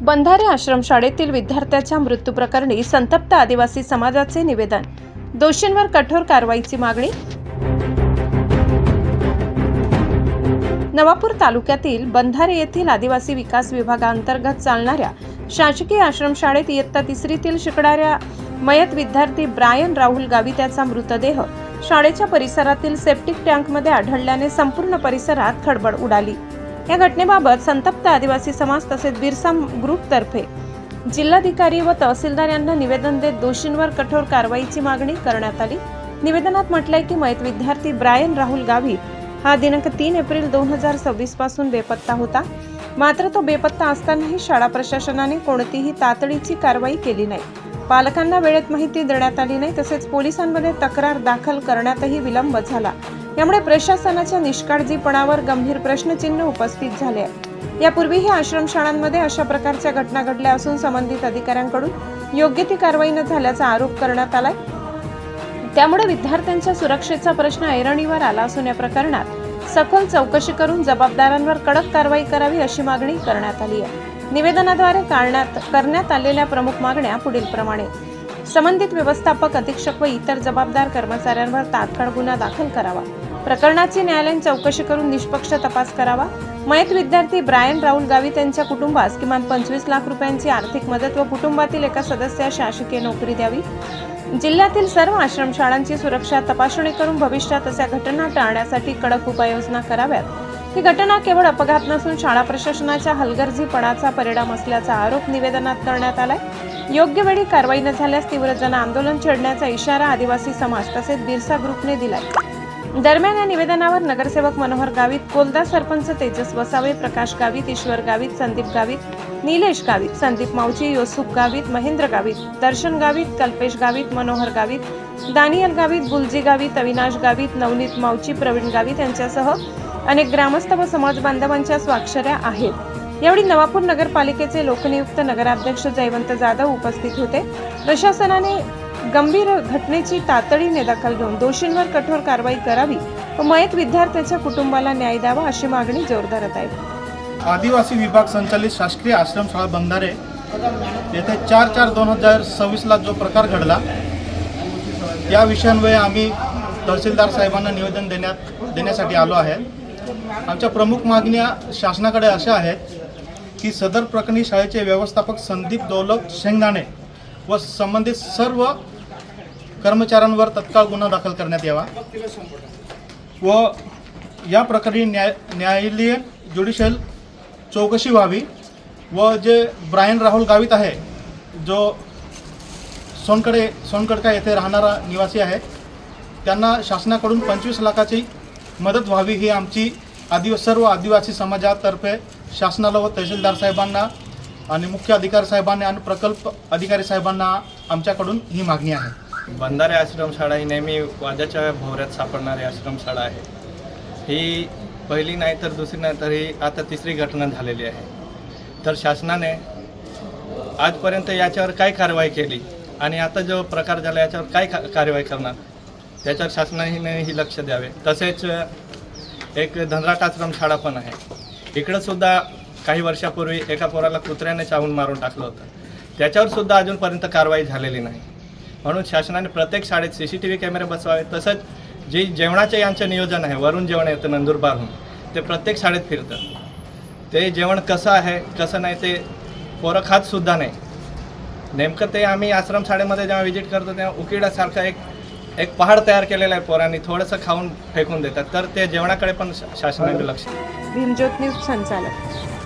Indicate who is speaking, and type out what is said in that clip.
Speaker 1: बंधारे आश्रमशाळेतील विद्यार्थ्याच्या मृत्यूप्रकरणी संतप्त आदिवासी समाजाचे निवेदन, दोषींवर कठोर कारवाईची मागणी। नवापूर तालुक्यातील बंधारे येथील आदिवासी विकास विभागाअंतर्गत चालणाऱ्या शासकीय आश्रमशाळेत इयत्ता तिसरीतील शिकणाऱ्या मयत विद्यार्थी ब्रायन राहुल गावित याचा मृतदेह शाळेच्या परिसरातील सेप्टिक टँकमध्ये आढळल्याने संपूर्ण परिसरात खळबळ उडाली। या घटनेबाबत संतप्त आदिवासी समाज तसेच बिरसा ग्रुपतर्फे जिल्हाधिकारी व तहसीलदार यांना निवेदन देत दोषींवर कठोर कारवाईची मागणी करण्यात आली। निवेदनात म्हटलंय की मयत विद्यार्थी ब्रायन राहुल गावित हा दिनांक 3 एप्रिल 2026 पासून बेपत्ता होता। मात्र तो बेपत्ता असतानाही शाळा प्रशासनाने कोणतीही तातडीची कारवाई केली नाही। पालकांना वेळेत माहिती देण्यात आली नाही, तसेच पोलिसांमध्ये तक्रार दाखल करण्यातही विलंब झाला। यामुळे प्रशासनाच्या निष्काळजीपणावर गंभीर प्रश्नचिन्ह उपस्थित झाले आहे। यापूर्वीही आश्रमशाळांमध्ये अशा प्रकारच्या घटना घडल्या असून संबंधित अधिकाऱ्यांकडून योग्य ती कारवाई न झाल्याचा आरोप करण्यात आलाय। त्यामुळे विद्यार्थ्यांच्या सुरक्षेचा प्रश्न ऐरणीवर आला असून या प्रकरणात सखोल चौकशी करून जबाबदारांवर कडक कारवाई करावी अशी मागणी करण्यात आली आहे। निवेदनाद्वारे करण्यात आलेल्या प्रमुख मागण्या पुढीलप्रमाणे: संबंधित व्यवस्थापक, अधीक्षक व इतर जबाबदार कर्मचाऱ्यांवर तात्काळ गुन्हा दाखल करावा। प्रकरणाची न्यायालयीन चौकशी करून निष्पक्ष तपास करावा। मयत विद्यार्थी ब्रायन राहुल गावित यांच्या कुटुंबास किमान 25 लाख रुपयांची आर्थिक मदत व कुटुंबातील एका सदस्यास शासकीय नोकरी द्यावी। जिल्ह्यातील सर्व आश्रमशाळांची सुरक्षा तपासणी करून भविष्यात अशा घटना टाळण्यासाठी कडक उपाययोजना कराव्यात। ही घटना केवळ अपघात नसून शाळा प्रशासनाच्या हलगर्जीपणाचा परिणाम असल्याचा आरोप निवेदनात करण्यात आलाय। योग्य वेळी कारवाई न झाल्यास तीव्र जन आंदोलन छेडण्याचा इशारा आदिवासी समाज तसेच बिरसा ग्रुपने दिलाय। दरम्यान या निवेदनावर नगरसेवक मनोहर गावित, कोलदा सरपंच तेजस वसावे, प्रकाश गावित, ईश्वर गावित, संदीप गावित, निलेश गावित, संदीप मावची, युसुफ गावित, महेंद्र गावित, दर्शन गावित, कल्पेश गावित, मनोहर गावित, दानियल गावित, गुलजी गावित, अविनाश गावित, नवनीत मावची, प्रवीण गावित यांच्यासह अनेक ग्रामस्थ व समाज बांधवांच्या स्वाक्षऱ्या आहेत। यावेळी नवापूर नगरपालिकेचे लोकनियुक्त नगराध्यक्ष जयवंत जाधव उपस्थित होते। प्रशासनाने गंभीर घटनेची तातडीने दखल घेऊन दोषींवर कठोर कारवाई करावी व मयत विद्यार्थ्याच्या कुटुंबाला न्याय द्यावा अशी मागणी जोर धरत आहे।
Speaker 2: आदिवासी विभाग संचालित शासकीय आश्रमशाळा बंधारे येथे 4/4/2026 ला जो प्रकार घडला, या विषयान्वये आम्ही तहसीलदार साहेबांना निवेदन देण्यासाठी आलो आहे। आमच्या प्रमुख मागण्या शासनाकडे अशा आहेत की सदर प्रकरणी शाळेचे व्यवस्थापक संदीप दौलत शेंगदाणे व संबंधित सर्व कर्मचाऱ्यांवर तत्काळ गुन्हा दाखल करण्यात यावा व या प्रकरणी न्यायालयीन ज्युडिशियल चौकशी व्हावी व जे ब्रायन राहुल गावित आहे, जो सोनकडका येथे राहणारा निवासी आहे, त्यांना शासनाकडून 25 लाखाची मदत व्हावी ही आमची सर्व आदिवासी समाजातर्फे शासनाला व तहसीलदार साहेबांना आणि मुख्य अधिकारी साहेबांना आणि प्रकल्प अधिकारी साहेबांना आमच्याकडून ही मागणी आहे।
Speaker 3: बंधारे आश्रमशाळा ही नेहमी वादाच्या भोवऱ्यात सापडणारी आश्रमशाळा आहे। ही पहिली नाही तर दुसरी नाही तर ही आता तिसरी घटना झालेली आहे। तर शासनाने आजपर्यंत याच्यावर काय कारवाई केली आणि आता जो प्रकार झाला याच्यावर काय कारवाई करणार, त्याच्यावर शासनाने लक्ष द्यावे। तसेच एक धनराट आश्रमशाळा पण आहे, इकडं सुद्धा काही वर्षापूर्वी एका पोराला कुत्र्याने चावून मारून टाकलं होतं, त्याच्यावर सुद्धा अजूनपर्यंत कारवाई झालेली नाही। म्हणून शासनाने प्रत्येक शाळेत CCTV कॅमेरे बसवावे। तसंच जे जेवणाचे यांचं नियोजन आहे, वरून जेवण येतं नंदुरबारहून, ते प्रत्येक शाळेत फिरतं। ते जेवण कसं आहे कसं नाही ते पोरं खातसुद्धा नाही। नेमकं ते आम्ही आश्रमशाळेमध्ये जेव्हा व्हिजिट करतो तेव्हा उकिडासारखं एक पहाड तयार केलेला आहे, पोरांनी थोडंसं खाऊन फेकून देतात। तर ते जेवणाकडे पण शासनाने लक्ष
Speaker 1: भीमज्योत न्यूज संचालक।